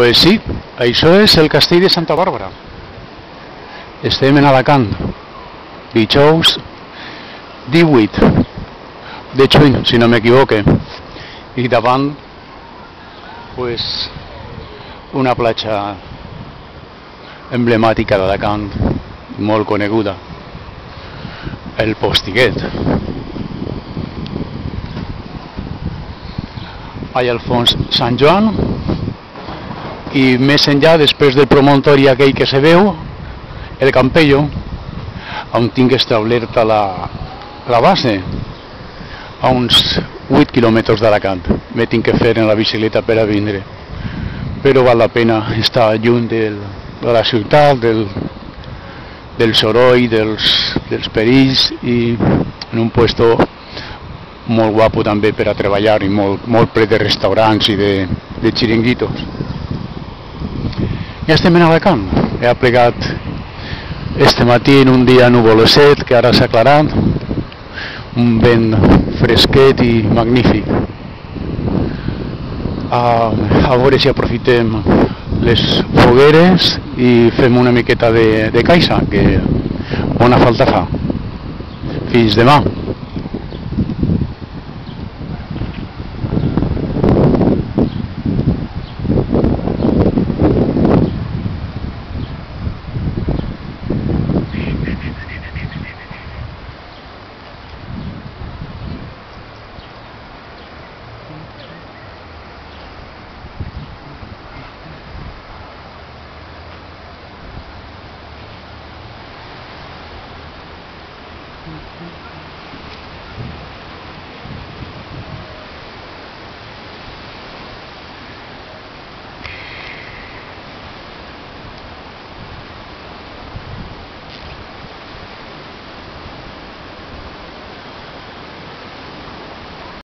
Pues sí, això és el castell de Santa Bàrbara. Estem en Alacant, dijous 18 de juny, si no m'equivoque. I davant, pues, una platja emblemàtica d'Alacant, molt coneguda, el Postiguet. Allà al fons Sant Joan, i més enllà, després del promontori aquell que se veu, el Campello, on tinc establerta la base, a uns 8 quilòmetres d'Alacant. Me tinc que fer en la bicicleta per a vindre, però val la pena estar lluny de la ciutat, del soroll, dels perills, i en un puesto molt guapo també per a treballar, i molt ple de restaurants i de xiringuitos. Ja estem en Alacant. He aplegat este matí en un dia nuvoloset que ara s'ha aclarat, un vent fresquet i magnífic. A veure si aprofitem les fogueres i fem una miqueta de caixa, que bona falta fa. Fins demà.